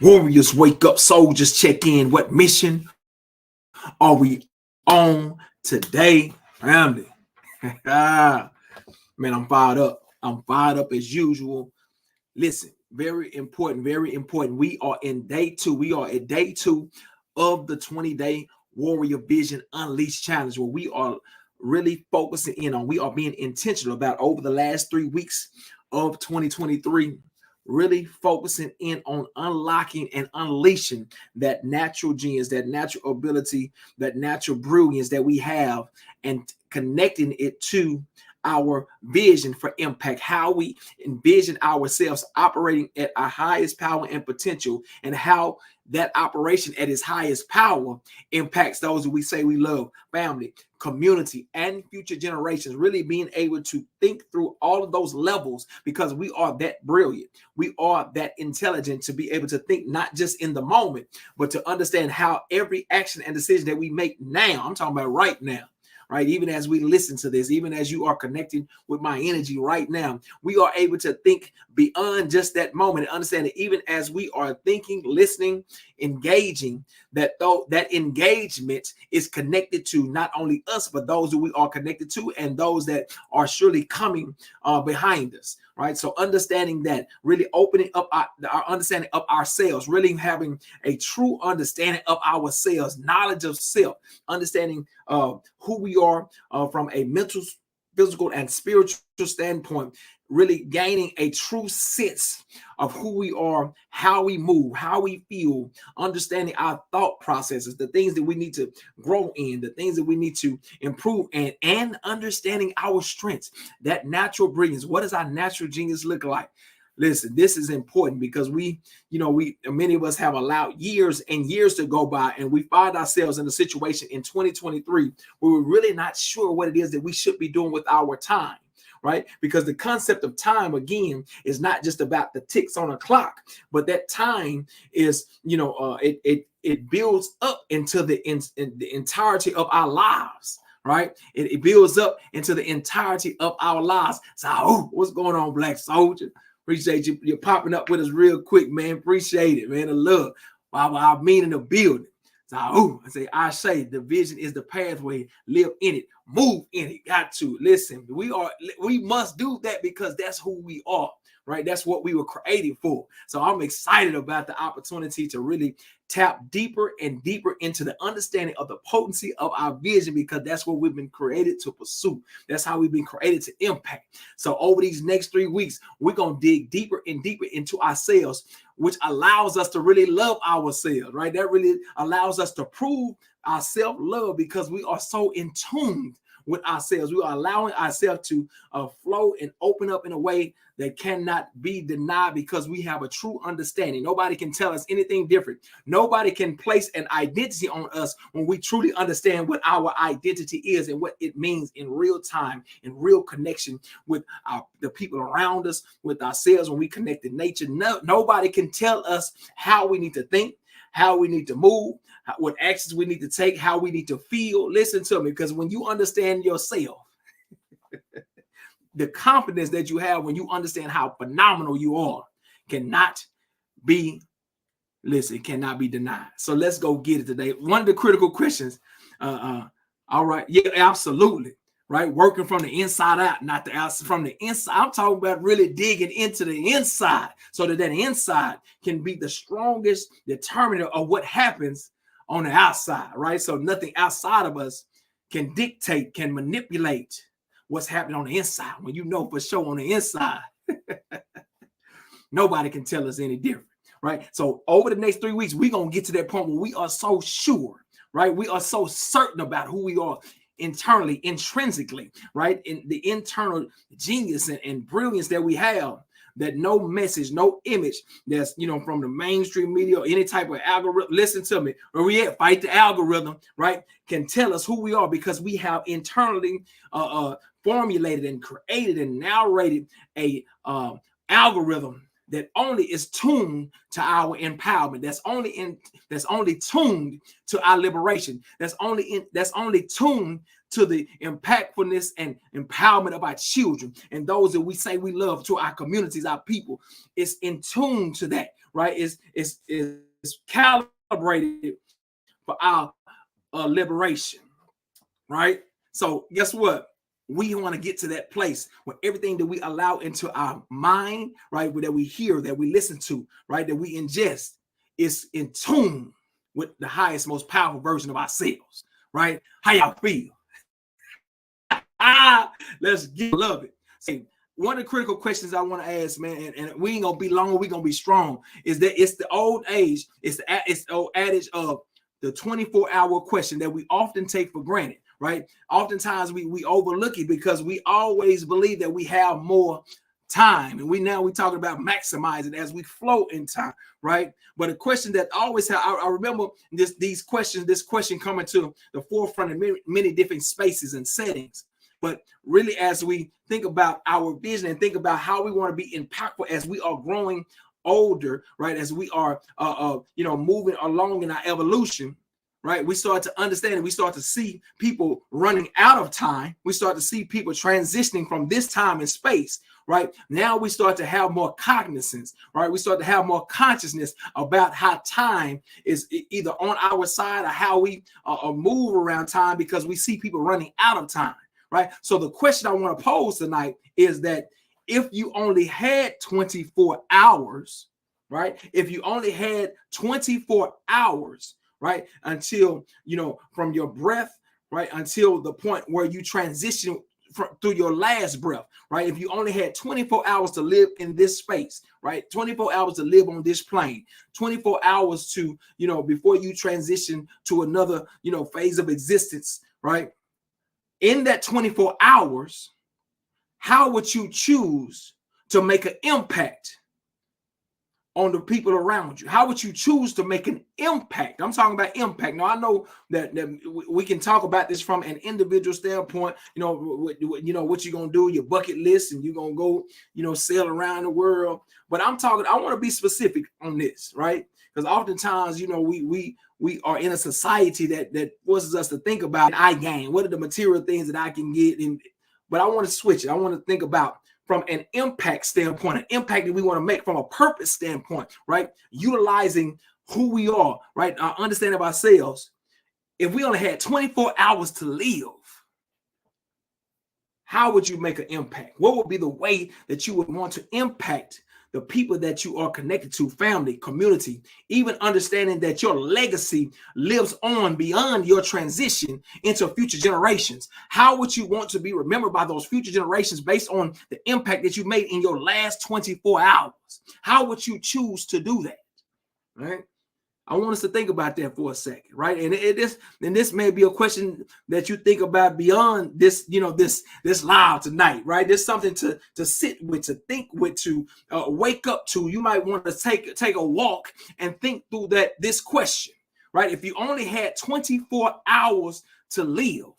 Warriors wake up, soldiers check in. What mission are we on today, family? Man, I'm fired up. I'm fired up as usual. Listen, very important, very important. We are in day two. We are at day two of the 20-day Warrior Vision Unleashed Challenge, where we are really focusing in on, we are being intentional about over the last 3 weeks of 2023, really focusing in on unlocking and unleashing that natural genius, that natural ability, that natural brilliance that we have, and connecting it to our vision for impact, how we envision ourselves operating at our highest power and potential, and how that operation at its highest power impacts those that we say we love, family, community, and future generations. Really being able to think through all of those levels, because we are that brilliant, we are that intelligent to be able to think not just in the moment, but to understand how every action and decision that we make now, I'm talking about right now, right? Even as we listen to this, even as you are connecting with my energy right now, we are able to think beyond just that moment and understand that even as we are thinking, listening, engaging, that though that engagement is connected to not only us, but those that we are connected to and those that are surely coming behind us, right? So understanding that, really opening up our understanding of ourselves, really having a true understanding of ourselves, knowledge of self, understanding who we are from a mental, physical, and spiritual standpoint, really gaining a true sense of who we are, how we move, how we feel, understanding our thought processes, the things that we need to grow in, the things that we need to improve in, and understanding our strengths, that natural brilliance. What does our natural genius look like? Listen, this is important because many of us have allowed years and years to go by, and we find ourselves in a situation in 2023 where we're really not sure what it is that we should be doing with our time, right? Because the concept of time, again, is not just about the ticks on a clock, but that time is, it builds up into the entirety of our lives. Right, it builds up into the entirety of our lives. So, what's going on, Black Soldier? Appreciate you. You're popping up with us real quick, man. Appreciate it, man. The love. While I mean in the building. So, I say the vision is the pathway. Live in it. Move in it. Got to listen. We must do that because that's who we are. Right. That's what we were created for. So I'm excited about the opportunity to really tap deeper and deeper into the understanding of the potency of our vision, because that's what we've been created to pursue. That's how we've been created to impact. So over these next 3 weeks, we're going to dig deeper and deeper into ourselves, which allows us to really love ourselves, right? That really allows us to prove our self-love because we are so in tune with ourselves. We are allowing ourselves to flow and open up in a way that cannot be denied because we have a true understanding. Nobody can tell us anything different. Nobody can place an identity on us when we truly understand what our identity is and what it means in real time, in real connection with the people around us, with ourselves, when we connect to nature. Nobody can tell us how we need to think, how we need to move, what actions we need to take, how we need to feel. Listen to me, because when you understand yourself, the confidence that you have when you understand how phenomenal you are cannot be denied. So let's go get it today. One of the critical questions. All right. Yeah, absolutely. Right. Working from the inside out, not the outside. From the inside. I'm talking about really digging into the inside so that inside can be the strongest determinant of what happens on the outside. Right. So nothing outside of us can dictate, can manipulate what's happening on the inside. When you know for sure on the inside, nobody can tell us any different, right? So over the next 3 weeks, we're going to get to that point where we are so sure, right? We are so certain about who we are internally, intrinsically, right? In the internal genius and brilliance that we have, that no message, no image that's, from the mainstream media or any type of algorithm, listen to me, where we at, fight the algorithm, right, can tell us who we are, because we have internally formulated and created and narrated a algorithm that only is tuned to our empowerment, that's only tuned to our liberation, that's only tuned to the impactfulness and empowerment of our children and those that we say we love, to our communities, our people. It's in tune to that. right, is calibrated for our liberation, right? So guess what? We want to get to that place where everything that we allow into our mind, right, that we hear, that we listen to, right, that we ingest, is in tune with the highest, most powerful version of ourselves, right? How y'all feel? Let's get love it. See, one of the critical questions I want to ask, man, and we ain't gonna be long, we gonna be strong, is that it's the old age, it's the old adage of the 24-hour question that we often take for granted, right? Oftentimes we overlook it because we always believe that we have more time, and we talking about maximizing as we flow in time, right? But a question that always I remember this question coming to the forefront in many different spaces and settings. But really, as we think about our vision and think about how we want to be impactful as we are growing older, right? As we are, moving along in our evolution, right? We start to understand and we start to see people running out of time. We start to see people transitioning from this time and space, right? Now we start to have more cognizance, right? We start to have more consciousness about how time is either on our side or how we move around time, because we see people running out of time. Right. So the question I want to pose tonight is that if you only had 24 hours, right? If you only had 24 hours, right, until, from your breath, right, until the point where you transition through your last breath, right? If you only had 24 hours to live in this space, right? 24 hours to live on this plane, 24 hours to, before you transition to another, phase of existence, right? In that 24 hours, how would you choose to make an impact on the people around you? How would you choose to make an impact? I'm talking about impact. Now, I know that we can talk about this from an individual standpoint, what you're going to do, your bucket list, and you're going to go, sail around the world. But I want to be specific on this, right? Because oftentimes, we are in a society that forces us to think about I gain. What are the material things that I can get? But I want to switch it. I want to think about from an impact standpoint, an impact that we want to make from a purpose standpoint, right? Utilizing who we are, right? Our understanding of ourselves. If we only had 24 hours to live, how would you make an impact? What would be the way that you would want to impact the people that you are connected to, family, community, even understanding that your legacy lives on beyond your transition into future generations? How would you want to be remembered by those future generations based on the impact that you made in your last 24 hours? How would you choose to do that? Right? I want us to think about that for a second, right? And this may be a question that you think about beyond this, this live tonight, right? There's something to sit with, to think with, to wake up to. You might want to take a walk and think through this question, right? If you only had 24 hours to live,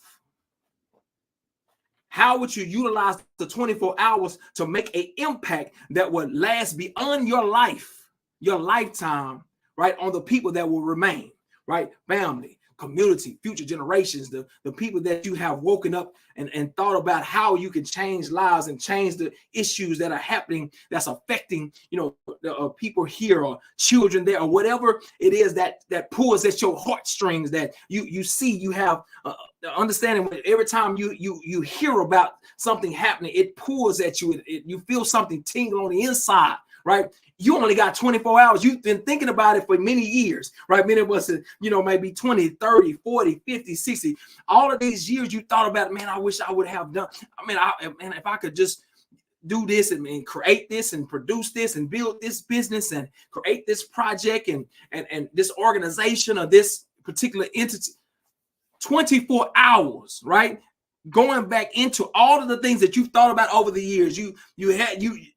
how would you utilize the 24 hours to make an impact that would last beyond your lifetime, right, on the people that will remain, right? Family, community, future generations, the people that you have woken up and thought about how you can change lives and change the issues that are happening, that's affecting, the people here or children there or whatever it is that pulls at your heartstrings, that you see, you have understanding. Every time you hear about something happening, it pulls at you. You feel something tingle on the inside, right? You only got 24 hours. You've been thinking about it for many years, right? Many of us, maybe 20, 30, 40, 50, 60. All of these years you thought about, man, I wish I would have done. If I could just do this and create this and produce this and build this business and create this project and this organization or this particular entity. 24 hours, right? Going back into all of the things that you've thought about over the years.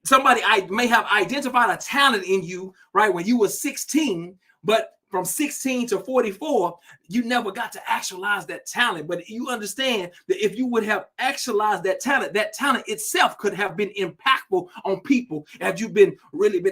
Somebody may have identified a talent in you, right, when you were 16, but from 16 to 44, you never got to actualize that talent. But you understand that if you would have actualized that talent itself could have been impactful on people. Had you been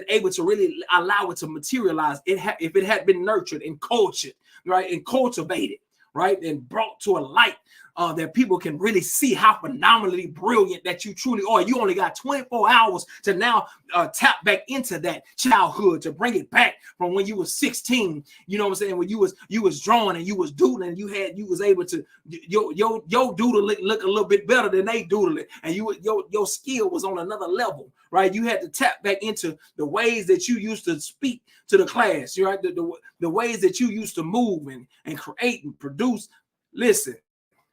able to really allow it to materialize, if it had been nurtured and cultured, right, and cultivated, right, and brought to a light that people can really see how phenomenally brilliant that you truly are. You only got 24 hours to now tap back into that childhood, to bring it back from when you was 16. You know what I'm saying? When you was drawing and you was doodling, you was able to your doodle look a little bit better than they doodle it, and your skill was on another level, right? You had to tap back into the ways that you used to speak to the class, right? The ways that you used to move and create and produce. Listen,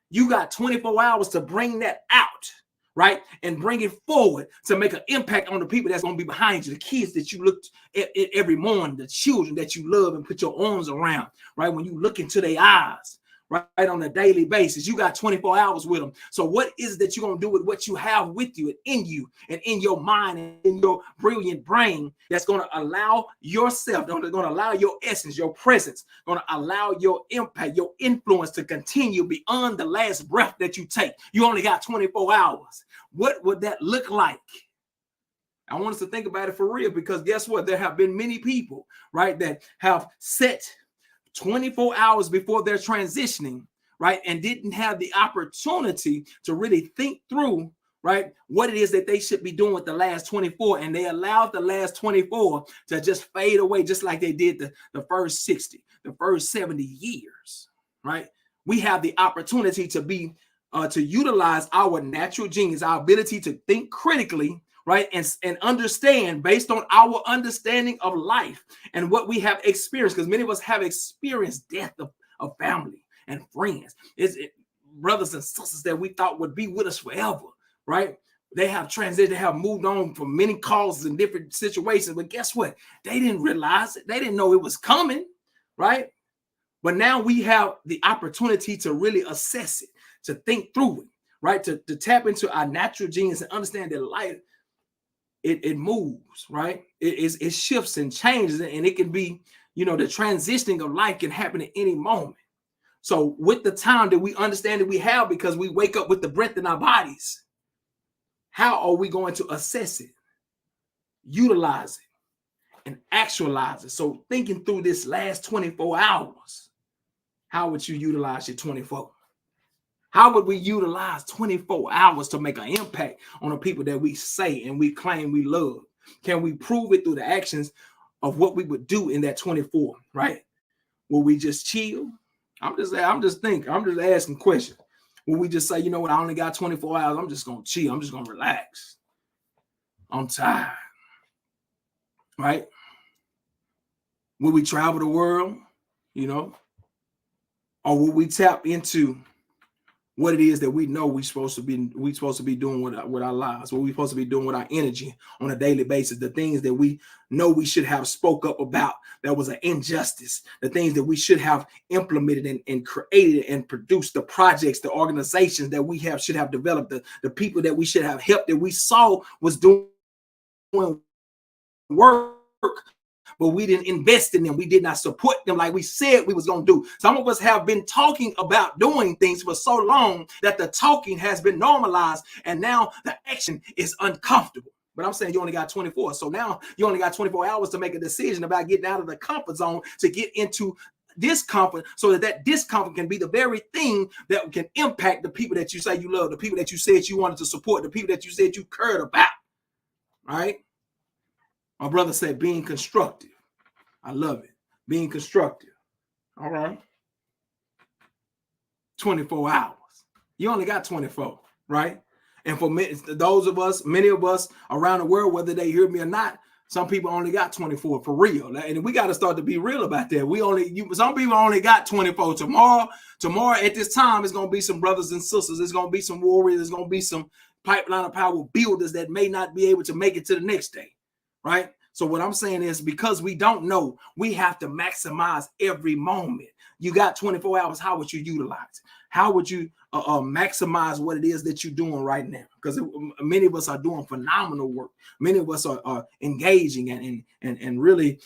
you got 24 hours to bring that out, right? And bring it forward to make an impact on the people that's going to be behind you, the kids that you look at every morning, the children that you love and put your arms around, right? When you look into their eyes, right, on a daily basis. You got 24 hours with them. So what is that you're going to do with what you have with you and in your mind and in your brilliant brain that's going to allow yourself, going to allow your essence, your presence, going to allow your impact, your influence to continue beyond the last breath that you take? You only got 24 hours. What would that look like? I want us to think about it for real, because guess what? There have been many people, right, that have set 24 hours before they're transitioning, right, and didn't have the opportunity to really think through, right, what it is that they should be doing with the last 24, and they allowed the last 24 to just fade away, just like they did the first 60, the first 70 years, right? We have the opportunity to be to utilize our natural genius, our ability to think critically, right, and understand based on our understanding of life and what we have experienced, because many of us have experienced death of family and friends. It's brothers and sisters that we thought would be with us forever, right? They have transitioned, they have moved on from many causes and different situations, but guess what? They didn't realize it. They didn't know it was coming, right? But now we have the opportunity to really assess it, to think through it, right? To tap into our natural genius and understand that life, it moves, right? It shifts and changes, and it can be, the transitioning of life can happen at any moment. So with the time that we understand that we have, because we wake up with the breath in our bodies, how are we going to assess it, utilize it, and actualize it? So thinking through this last 24 hours, how would you utilize your 24? How would we utilize 24 hours to make an impact on the people that we say and we claim we love? Can we prove it through the actions of what we would do in that 24, right? Will we just chill? I'm just asking questions. Will we just say, you know what, I only got 24 hours, I'm just going to chill, I'm just going to relax, I'm tired, right? Will we travel the world, or will we tap into what it is that we know we're supposed to be doing with our lives, what we're supposed to be doing with our energy on a daily basis, the things that we know we should have spoke up about that was an injustice, the things that we should have implemented and created and produced, the projects, the organizations that we should have developed, the people that we should have helped, that we saw was doing work, but we didn't invest in them. We did not support them like we said we was going to do. Some of us have been talking about doing things for so long that the talking has been normalized, and now the action is uncomfortable. But I'm saying you only got 24. So now you only got 24 hours to make a decision about getting out of the comfort zone to get into discomfort, so that discomfort can be the very thing that can impact the people that you say you love, the people that you said you wanted to support, the people that you said you cared about, right? My brother said being constructive. I love it. Being constructive. All right. 24 hours. You only got 24, right? And for many of us around the world, whether they hear me or not, some people only got 24 for real. And we got to start to be real about that. Some people only got 24. Tomorrow at this time, it's going to be some brothers and sisters. It's going to be some warriors. It's going to be some pipeline of power builders that may not be able to make it to the next day, right? So what I'm saying is, because we don't know, we have to maximize every moment. You got 24 hours. How would you utilize it? How would you maximize what it is that you're doing right now? Because many of us are doing phenomenal work. Many of us are engaging and really,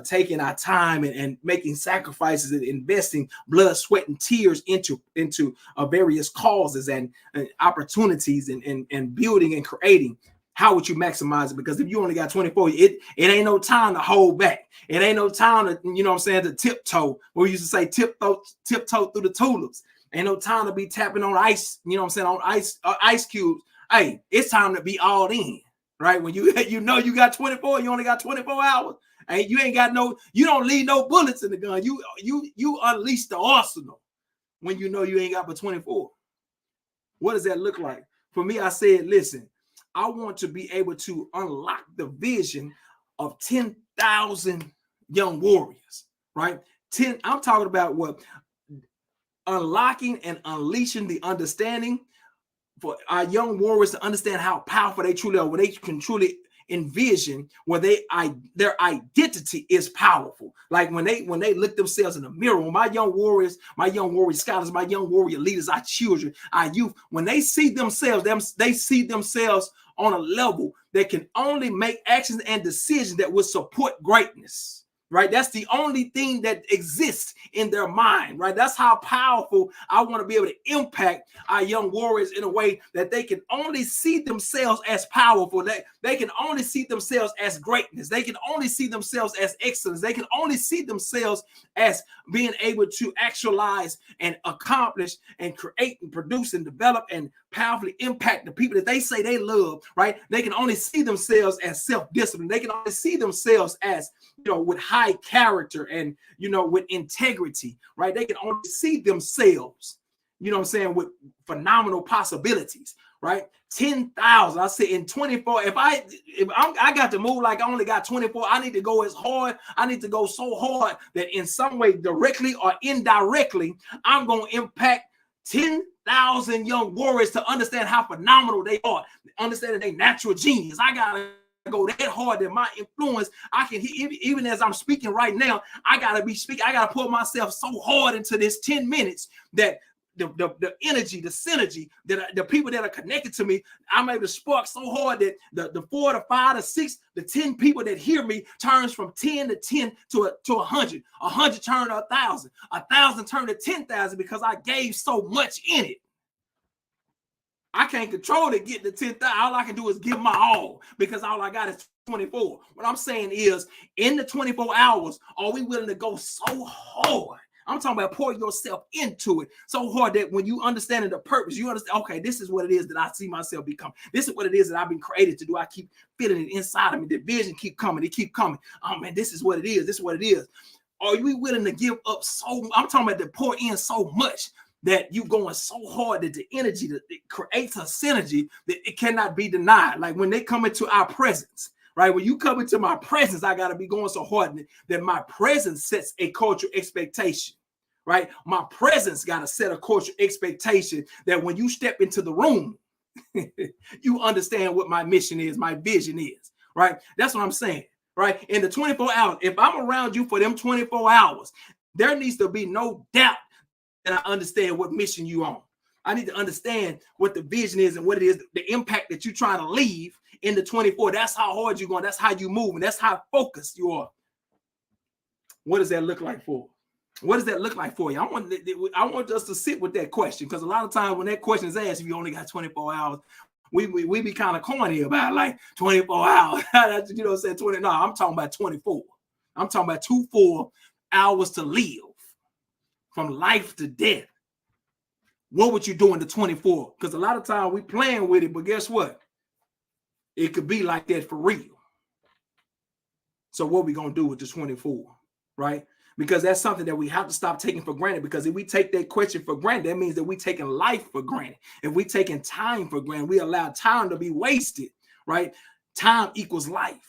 taking our time and making sacrifices and investing blood, sweat, and tears into various causes and opportunities and building and creating. How would you maximize it? Because if you only got 24, it ain't no time to hold back. It ain't no time to, to tiptoe. We used to say tiptoe through the tulips. Ain't no time to be tapping on ice, you know what I'm saying, on ice cubes. Hey, it's time to be all in, right? When you know you got 24, you only got 24 hours. And you ain't got you don't leave no bullets in the gun. You unleash the arsenal when you know you ain't got but 24. What does that look like? For me, I said, listen, I want to be able to unlock the vision of 10,000 young warriors, right? I'm talking about what? Unlocking and unleashing the understanding for our young warriors to understand how powerful they truly are, where they can truly envision where their identity is powerful. Like when they look themselves in the mirror, when my young warrior scholars, my young warrior leaders, our children, our youth, when they see themselves, they see themselves on a level that can only make actions and decisions that will support greatness. Right, that's the only thing that exists in their mind. Right, that's how powerful I want to be able to impact our young warriors in a way that they can only see themselves as powerful. They can only see themselves as greatness. They can only see themselves as excellence. They can only see themselves as being able to actualize and accomplish and create and produce and develop and powerfully impact the people that they say they love. Right, they can only see themselves as self-discipline. They can only see themselves as, with high character and, with integrity, right? They can only see themselves, with phenomenal possibilities, right? 10,000. I say in 24, if I got to move like I only got 24, I need to go as hard. I need to go so hard that in some way, directly or indirectly, I'm going to impact 10,000 young warriors to understand how phenomenal they are, understand that they natural genius. I got to go that hard that my influence, I can, even as I'm speaking right now, I gotta be speaking. I gotta put myself so hard into this 10 minutes that the energy, the synergy, that the people that are connected to me, I'm able to spark so hard that the 4 to 5 to 6, the 10 people that hear me turns from 10 to 10 to 100. 100 turn to 1,000. 1,000 turn to 10,000 because I gave so much in it. I can't control it, get to 10,000. All I can do is give my all because all I got is 24. What I'm saying is, in the 24 hours, are we willing to go so hard? I'm talking about pour yourself into it so hard that when you understand the purpose, you understand, okay, this is what it is that I see myself become. This is what it is that I've been created to do. I keep feeling it inside of me. The vision keep coming. It keep coming. Oh, man, this is what it is. This is what it is. Are we willing to give up so? I'm talking about to pour in so much that you going so hard that the energy that it creates a synergy that it cannot be denied. Like when they come into our presence, right? When you come into my presence, I got to be going so hard that my presence sets a cultural expectation, right? My presence got to set a cultural expectation that when you step into the room, you understand what my mission is, my vision is, right? That's what I'm saying, right? In the 24 hours, if I'm around you for them 24 hours, there needs to be no doubt and I understand what mission you on. I need to understand what the vision is and what it is, the impact that you're trying to leave in the 24. That's how hard you're going. That's how you move. And that's how focused you are. What does that look like for? What does that look like for you? I want us to sit with that question, because a lot of times when that question is asked, if you only got 24 hours, we be kind of corny about like 24 hours. You know, say 20. No, I'm talking about 24. I'm talking about 24 hours to live. From life to death. What would you do in the 24? Because a lot of times we playing with it, but guess what? It could be like that for real. So what we going to do with the 24, right? Because that's something that we have to stop taking for granted. Because if we take that question for granted, that means that we're taking life for granted. If we're taking time for granted, we allow time to be wasted, right? Time equals life.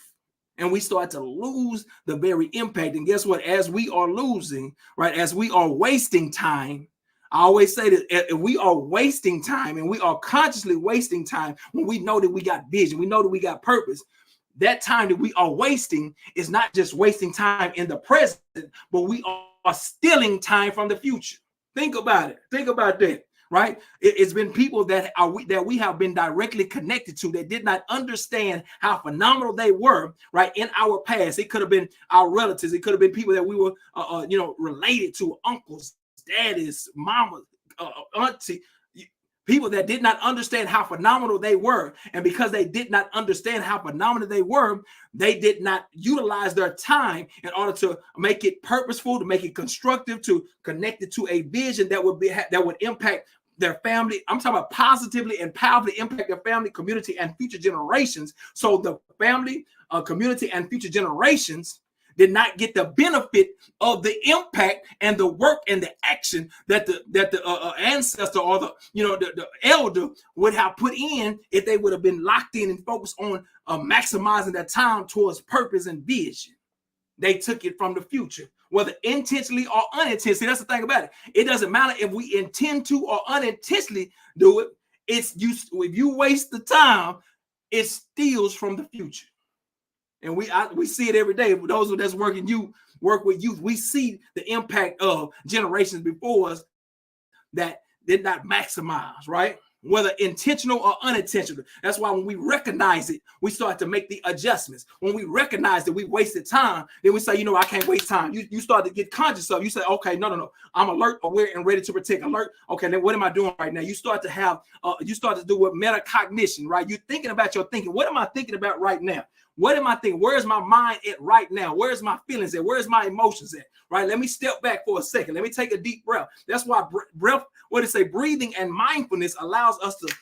And we start to lose the very impact. And guess what? As we are losing, right, as we are wasting time, I always say that if we are wasting time and we are consciously wasting time when we know that we got vision, we know that we got purpose, that time that we are wasting is not just wasting time in the present, but we are stealing time from the future. Think about it. Think about that. Right? It's been people that we have been directly connected to that did not understand how phenomenal they were, right, in our past. It could have been our relatives. It could have been people that we were, related to, uncles, daddies, mamas, auntie, People that did not understand how phenomenal they were. And because they did not understand how phenomenal they were, they did not utilize their time in order to make it purposeful, to make it constructive, to connect it to a vision that would impact their family. I'm talking about positively and powerfully impact their family, community, and future generations. So the family, community, and future generations did not get the benefit of the impact and the work and the action that the ancestor or the elder would have put in if they would have been locked in and focused on maximizing their time towards purpose and vision. They took it from the future, whether intentionally or unintentionally. That's the thing about it. It doesn't matter if we intend to or unintentionally do it. If you waste the time, it steals from the future. And we see it every day. For those of us work with youth, we see the impact of generations before us that did not maximize, right? Whether intentional or unintentional. That's why when we recognize it, we start to make the adjustments. When we recognize that we wasted time, then we say, I can't waste time. You start to get conscious of it. You say, okay, no. I'm alert, aware, and ready to protect. Alert. Okay, then what am I doing right now? You start to have, you start to do what metacognition, right? You're thinking about your thinking. What am I thinking about right now? What am I thinking? Where's my mind at right now? Where's my feelings at? Where's my emotions at? Right? Let me step back for a second. Let me take a deep breath. That's why breath, breathing and mindfulness allows us to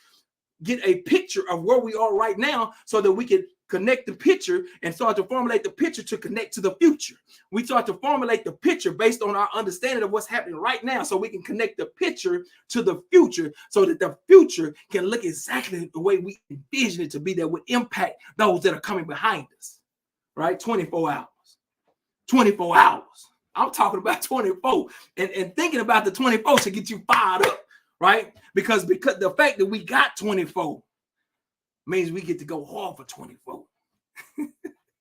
get a picture of where we are right now so that we can connect the picture and start to formulate the picture to connect to the future. We start to formulate the picture based on our understanding of what's happening right now so we can connect the picture to the future so that the future can look exactly the way we envision it to be that would impact those that are coming behind us, right? 24 hours. 24 hours. I'm talking about 24 and thinking about the 24 to get you fired up, right? Because the fact that we got 24 means we get to go hard for 24.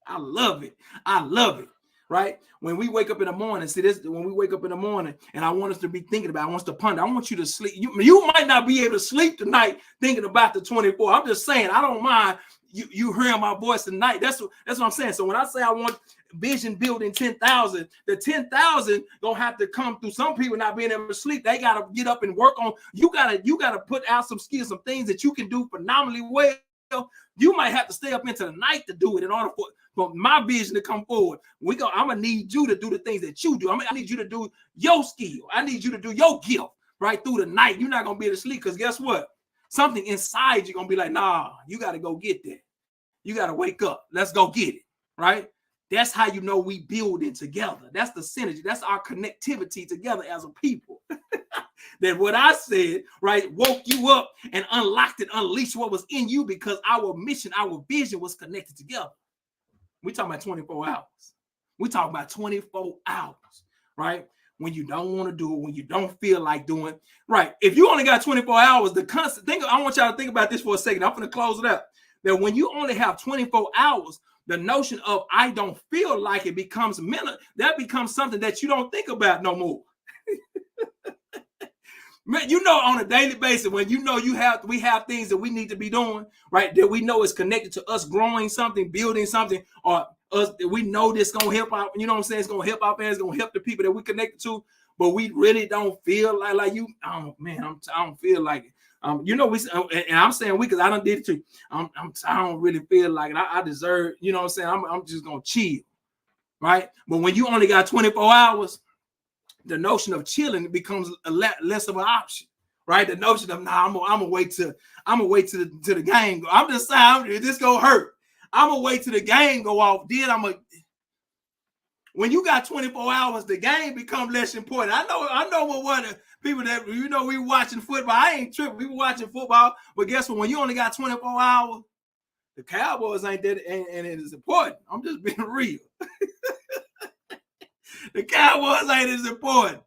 I love it. I love it. Right? When we wake up in the morning, see this, when we wake up in the morning and I want us to be thinking about, I want us to ponder, I want you to sleep. You might not be able to sleep tonight thinking about the 24. I'm just saying, I don't mind you hearing my voice tonight. That's what I'm saying. So when I say I want vision building 10,000, the 10,000 gonna have to come through some people not being able to sleep. They gotta get up and work on. You gotta put out some skills, some things that you can do phenomenally well. You might have to stay up into the night to do it in order for my vision to come forward. I'm gonna need you to do the things that you do. I need you to do your skill. I need you to do your gift right through the night. You're not gonna be able to sleep because guess what? Something inside you gonna be like, nah, you gotta go get that. You gotta wake up. Let's go get it. Right? That's how you know we building together. That's the synergy. That's our connectivity together as a people. That what I said, right, woke you up and unlocked and unleashed what was in you because our mission, our vision was connected together. We're talking about 24 hours. We're talking about 24 hours, right? When you don't want to do it, when you don't feel like doing it, right? If you only got 24 hours, the constant thing, I want y'all to think about this for a second. I'm going to close it up. That when you only have 24 hours, the notion of I don't feel like it becomes mental. That becomes something that you don't think about no more. Man, on a daily basis, when we have things that we need to be doing, right? That we know is connected to us growing something, building something, or us. We know this gonna help out. You know what I'm saying? It's gonna help our fans. It's gonna help the people that we connected to. But we really don't feel like you. Oh man, I don't feel like it. And I'm saying we because I done did it too. I don't really feel like it. I deserve. You know what I'm saying? I'm just gonna chill, right? But when you only got 24 hours. The notion of chilling becomes a lot less of an option, right? The notion of I'm gonna wait till the game go. I'm just saying this gonna hurt. I'm gonna wait till the game go off. Then when you got 24 hours, the game becomes less important. I know what one of the people that we watching football. I ain't tripping. We were watching football, but guess what? When you only got 24 hours, the Cowboys ain't that, and it is important. I'm just being real. The Cowboys ain't as important,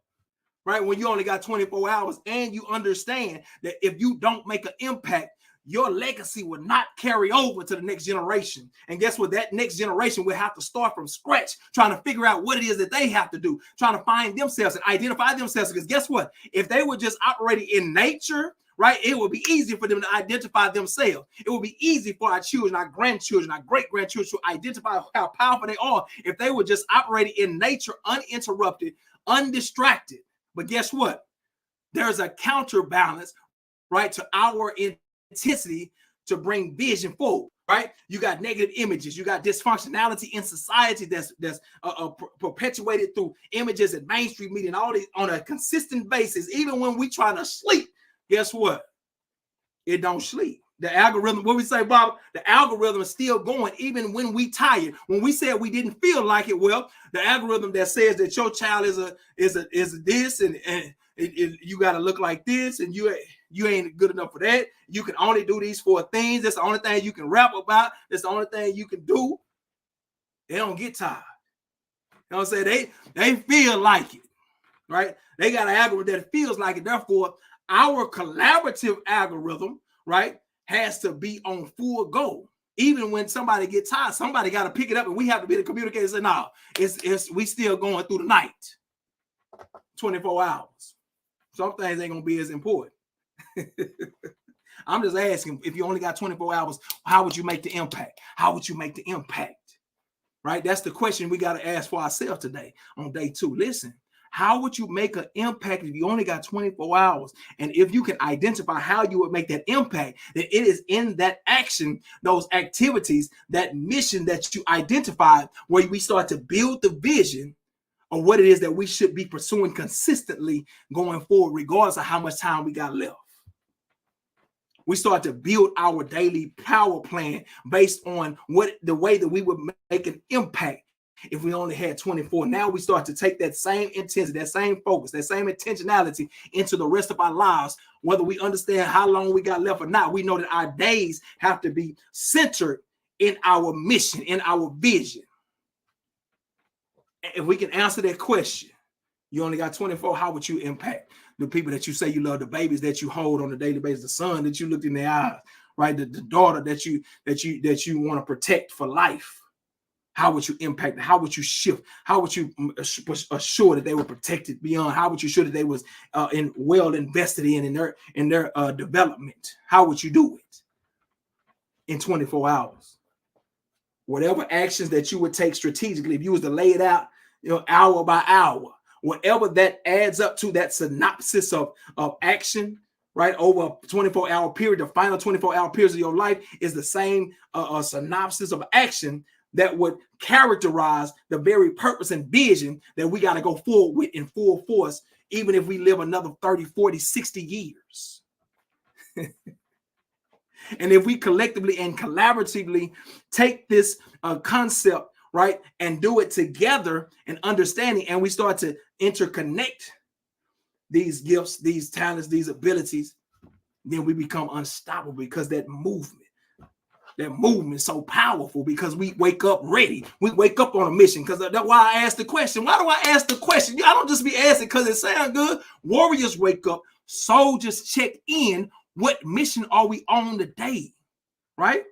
right? When you only got 24 hours and you understand that if you don't make an impact, your legacy will not carry over to the next generation. And guess what? That next generation will have to start from scratch, trying to figure out what it is that they have to do, trying to find themselves and identify themselves. Because guess what? If they were just operating in nature, right, it would be easy for them to identify themselves. It would be easy for our children, our grandchildren, our great-grandchildren to identify how powerful they are if they were just operating in nature, uninterrupted, undistracted. But guess what? There's a counterbalance right, to our intensity to bring vision forward, right? You got negative images, you got dysfunctionality in society that's perpetuated through images and mainstream media and all these on a consistent basis. Even when we try to sleep, guess what? It don't sleep. The algorithm, what we say, Bob, the algorithm is still going even when we tired. When we said we didn't feel like it, well, the algorithm that says that your child is this and you got to look like this and you ain't good enough for that. You can only do these 4 things. That's the only thing you can rap about. That's the only thing you can do. They don't get tired. You know what I'm saying? They feel like it, right? They got an algorithm that feels like it. Therefore, our collaborative algorithm, right, has to be on full go. Even when somebody gets tired, somebody got to pick it up, and we have to be the communicator and say, no, we still going through the night. 24 hours. Some things ain't gonna be as important. I'm just asking, if you only got 24 hours, how would you make the impact? How would you make the impact? Right? That's the question we got to ask for ourselves today on day 2. Listen, how would you make an impact if you only got 24 hours? And if you can identify how you would make that impact, then it is in that action, those activities, that mission that you identified, where we start to build the vision of what it is that we should be pursuing consistently going forward, regardless of how much time we got left. We start to build our daily power plan based on the way that we would make an impact if we only had 24. Now we start to take that same intensity, that same focus, that same intentionality into the rest of our lives. Whether we understand how long we got left or not, we know that our days have to be centered in our mission, in our vision. If we can answer that question, you only got 24, how would you impact the people that you say you love, the babies that you hold on a daily basis, the son that you look in their eyes, right? The daughter that you want to protect for life? How would you impact? How would you shift? How would you assure that they were protected beyond? How would you assure that they was well invested in their development? How would you do it in 24 hours? Whatever actions that you would take strategically, if you was to lay it out, hour by hour, whatever that adds up to, that synopsis of action, right, over a 24-hour period, the final 24-hour periods of your life is the same synopsis of action that would characterize the very purpose and vision that we got to go forward with in full force, even if we live another 30, 40, 60 years. And if we collectively and collaboratively take this concept, right, and do it together and understanding, and we start to interconnect these gifts, these talents, these abilities, then we become unstoppable, because that movement is so powerful, because we wake up ready. We wake up on a mission, because that's why I asked the question. Why do I ask the question? I don't just be asking because it sounds good. Warriors wake up. Soldiers check in. What mission are we on today, right?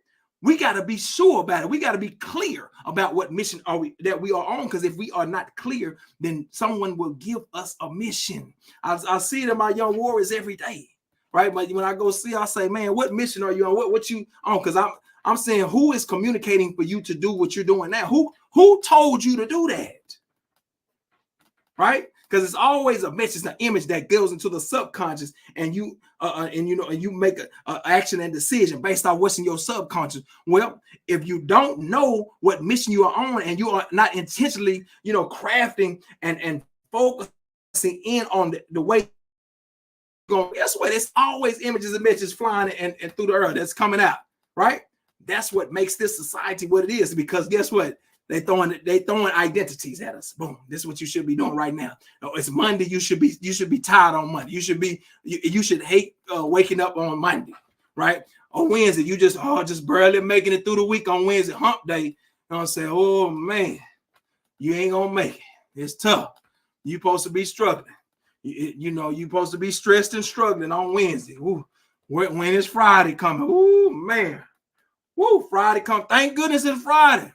We got to be sure about it. We got to be clear about what mission that we are on, because if we are not clear, then someone will give us a mission. I see it in my young warriors every day, right? But when I go see, I say, man, what mission are you on? What you on? Because I'm saying, who is communicating for you to do what you're doing now? Who told you to do that, right? Because it's always a message, an image that goes into the subconscious, and you make an action and decision based on what's in your subconscious. Well, if you don't know what mission you are on, and you are not intentionally, crafting and focusing in on the way you're going, guess what? It's always images and messages flying and through the earth that's coming out, right? That's what makes this society what it is, because guess what? They throwing identities at us. Boom. This is what you should be doing right now. No, it's Monday. You should be tired on Monday. You should hate waking up on Monday, right? On Wednesday, you just barely making it through the week on Wednesday, hump day. You know what I'm saying? Oh man, you ain't gonna make it. It's tough. You supposed to be struggling. You supposed to be stressed and struggling on Wednesday. Ooh, when is Friday coming? Ooh, man. Woo, Friday come. Thank goodness it's Friday.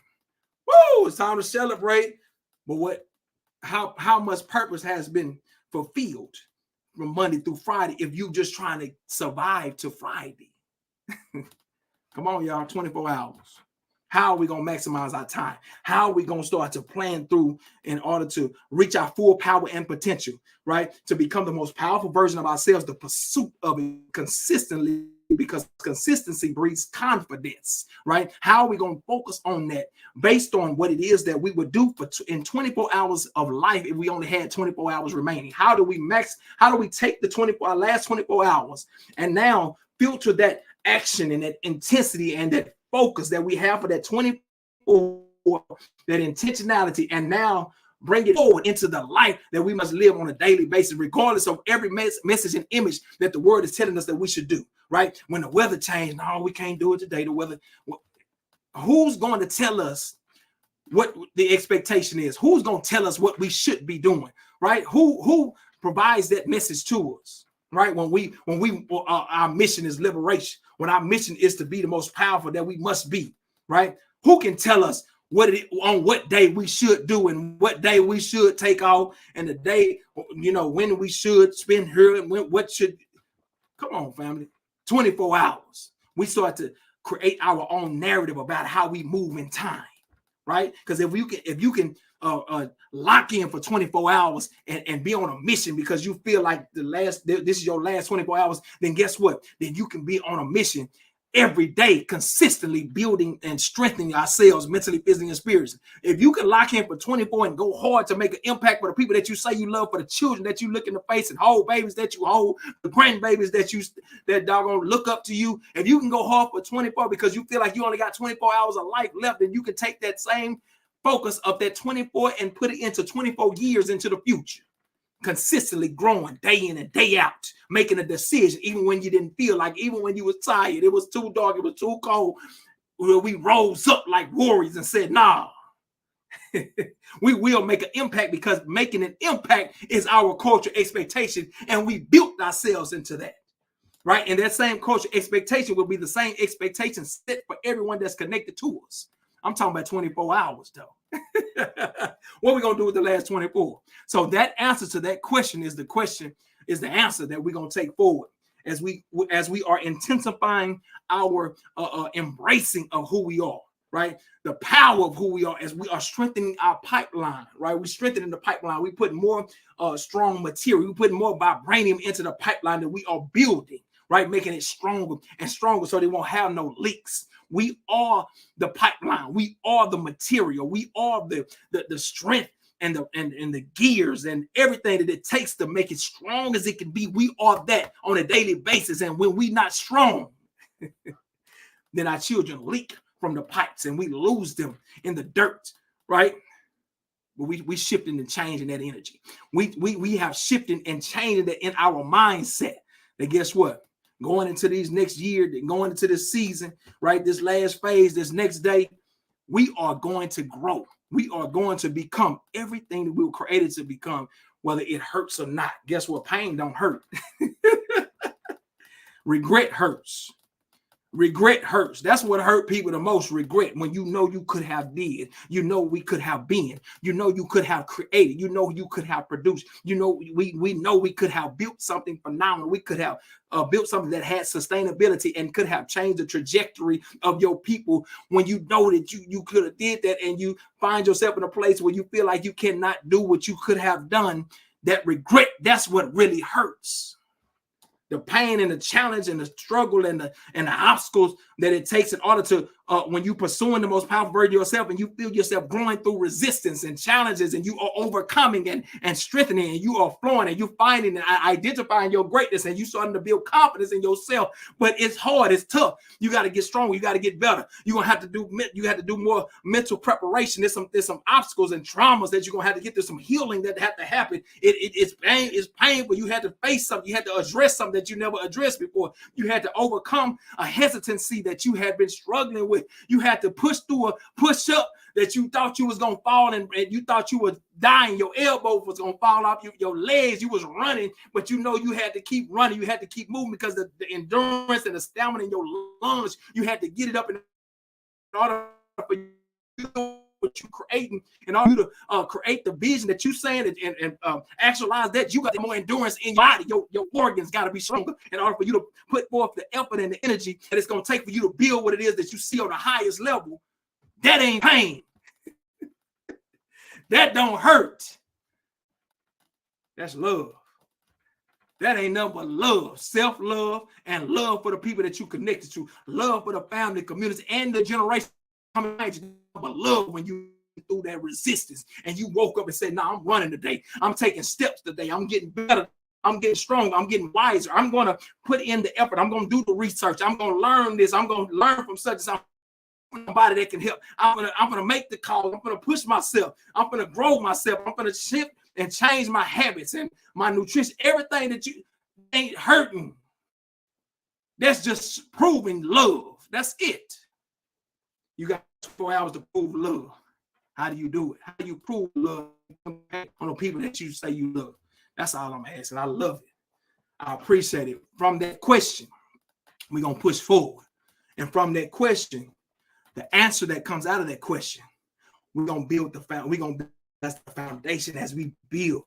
Woo, it's time to celebrate. But how much purpose has been fulfilled from Monday through Friday if you just trying to survive to Friday? Come on, y'all, 24 hours. How are we going to maximize our time? How are we going to start to plan through in order to reach our full power and potential, right? To become the most powerful version of ourselves, the pursuit of it consistently, because consistency breeds confidence, right? How are we going to focus on that based on what it is that we would do in 24 hours of life if we only had 24 hours remaining? How do we take the last 24 hours and now filter that action and that intensity and that focus that we have for that 24, that intentionality, and now bring it forward into the life that we must live on a daily basis, regardless of every message and image that the word is telling us that we should do, right? When the weather changed, no, we can't do it today. The weather, who's going to tell us what the expectation is? Who's going to tell us what we should be doing, right? Who provides that message to us, right? When our mission is liberation, when our mission is to be the most powerful that we must be, right? Who can tell us on what day we should do and what day we should take off, and the day, when we should spend here and what should? Come on, family. 24 hours. We start to create our own narrative about how we move in time, right? Because if you can lock in for 24 hours and be on a mission because you feel like this is your last 24 hours, then guess what? Then you can be on a mission every day, consistently building and strengthening ourselves mentally, physically, and spiritually. If you can lock in for 24 and go hard to make an impact for the people that you say you love, for the children that you look in the face and hold, babies that you hold, the grandbabies that doggone look up to you, if you can go hard for 24 because you feel like you only got 24 hours of life left, then you can take that same focus of that 24 and put it into 24 years into the future. Consistently growing day in and day out, making a decision, even when you didn't feel like, even when you was tired, it was too dark, it was too cold. We rose up like warriors and said, nah, we will make an impact, because making an impact is our culture expectation, and we built ourselves into that, right? And that same culture expectation will be the same expectation set for everyone that's connected to us. I'm talking about 24 hours though. What are we going to do with the last 24? So that answer to that question is the answer that we're going to take forward as we are intensifying our embracing of who we are, right? The power of who we are, as we are strengthening our pipeline, right? We're strengthening the pipeline. We put more strong material. We put more vibranium into the pipeline that we are building, right? Making it stronger and stronger so they won't have no leaks. We are the pipeline. We are the material. We are the strength and the gears and everything that it takes to make it strong as it can be. We are that on a daily basis. And when we're not strong, then our children leak from the pipes and we lose them in the dirt, right? But we shifting and changing that energy. We have shifting and changing that in our mindset. And guess what? Going into these next year, going into this season, right? This last phase, this next day, we are going to grow. We are going to become everything that we were created to become, whether it hurts or not. Guess what? Pain don't hurt. Regret hurts. Regret hurts. That's what hurt people the most. Regret, when you know you could have did, you know we could have been, you know you could have created, you know you could have produced, you know we know we could have built something phenomenal. We could have built something that had sustainability and could have changed the trajectory of your people. When you know that you could have did that, and you find yourself in a place where you feel like you cannot do what you could have done, that regret, that's what really hurts. The pain and the challenge and the struggle and the obstacles that it takes in order to, when you pursuing the most powerful version of yourself, and you feel yourself growing through resistance and challenges, and you are overcoming and strengthening, and you are flowing, and you finding and identifying your greatness, and you starting to build confidence in yourself. But it's hard, it's tough. You got to get stronger. You got to get better. You have to do more mental preparation. There's some obstacles and traumas that you're gonna have to get. There's some healing that have to happen. It's painful. You had to face something. You had to address something that you never addressed before. You had to overcome a hesitancy that you had been struggling with. You had to push through a push up that you thought you was gonna fall, and you thought you was dying. Your elbow was gonna fall off your legs. You was running, but you know you had to keep running. You had to keep moving, because the endurance and the stamina in your lungs, you had to get it up in order for you to what you're creating, in order to create the vision that you're saying and actualize that. You got more endurance in your body. Your organs got to be stronger in order for you to put forth the effort and the energy that it's going to take for you to build what it is that you see on the highest level That ain't pain. That don't hurt. That's love. That ain't nothing but love, self-love, and love for the people that you connected to, love for the family, community, and the generation coming at you. But love when you through that resistance and you woke up and said, "No, I'm running today. I'm taking steps today. I'm getting better. I'm getting stronger. I'm getting wiser. I'm going to put in the effort. I'm going to do the research. I'm going to learn this. I'm going to learn from such and somebody that can help. I'm gonna make the call. I'm gonna push myself. I'm gonna grow myself. I'm gonna shift and change my habits and my nutrition. Everything that you ain't hurting. That's just proving love. That's it. You got 4 hours to prove love. How do you do it? How do you prove love on the people that you say you love? That's all I'm asking. I love it. I appreciate it. From that question, we're gonna push forward. And from that question, the answer that comes out of that question, we're gonna build that's the foundation as we build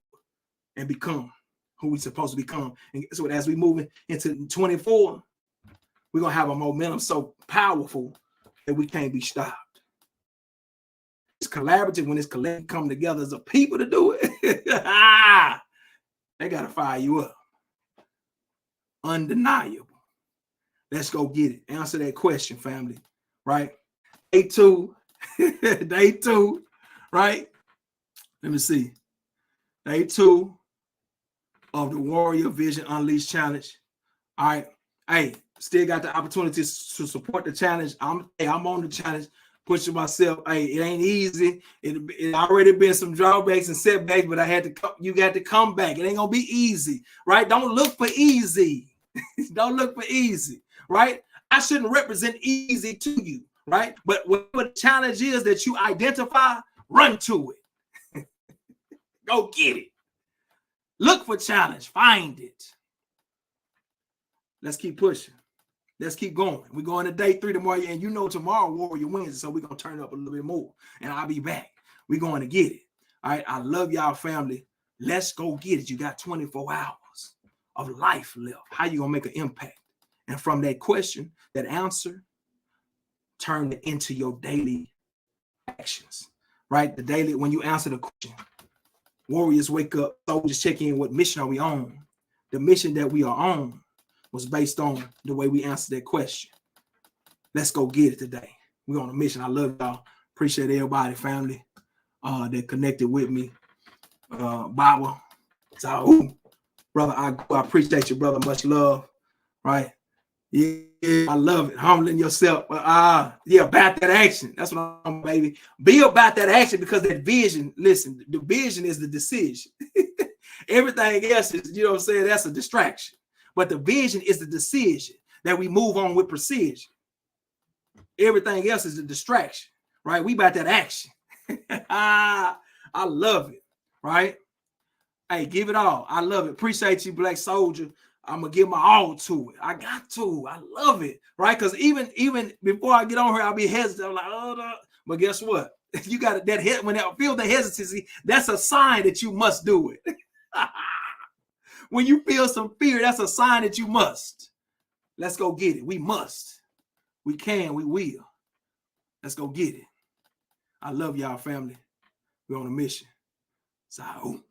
and become who we're supposed to become. And so as we move into 24, we're gonna have a momentum so powerful that we can't be stopped. It's collaborative when it's collective, come together as a people to do it. They gotta fire you up. Undeniable. Let's go get it. Answer that question, family. Right? Day 2, day 2, right? Let me see. Day 2 of the Warrior Vision Unleashed Challenge. All right. Hey, still got the opportunity to support the challenge. I'm on the challenge, pushing myself. Hey, it ain't easy. It already been some drawbacks and setbacks, but you got to come back. It ain't gonna be easy, right? Don't look for easy. Don't look for easy, right? I shouldn't represent easy to you. Right? But whatever the challenge is that you identify, run to it. Go get it. Look for challenge. Find it. Let's keep pushing. Let's keep going. We're going to day 3 tomorrow. And you know tomorrow Warrior Wednesday, so we're going to turn up a little bit more. And I'll be back. We're going to get it. All right. I love y'all, family. Let's go get it. You got 24 hours of life left. How you going to make an impact? And from that question, that answer, turn it into your daily actions, right? The daily, when you answer the question, warriors wake up, soldiers check in, what mission are we on? The mission that we are on was based on the way we answered that question. Let's go get it today. We're on a mission. I love y'all. Appreciate everybody, family, that connected with me. Baba, so, brother, I appreciate you, brother. Much love, right? Yeah, I love it. Humbling yourself. Yeah, about that action. That's what I'm, baby. Be about that action because that vision, listen, the vision is the decision. Everything else is, you know what I'm saying, that's a distraction. But the vision is the decision that we move on with precision. Everything else is a distraction, right? We about that action. I love it, right? Hey, give it all. I love it. Appreciate you, Black Soldier. I'm gonna give my all to it. I got to. I love it, right? Because even before I get on here, I'll be hesitant. I'm like, oh, no. But guess what? If you got that head, when I feel the hesitancy, that's a sign that you must do it. When you feel some fear, that's a sign that you must. Let's go get it. We must. We can. We will. Let's go get it. I love y'all, family. We're on a mission. So.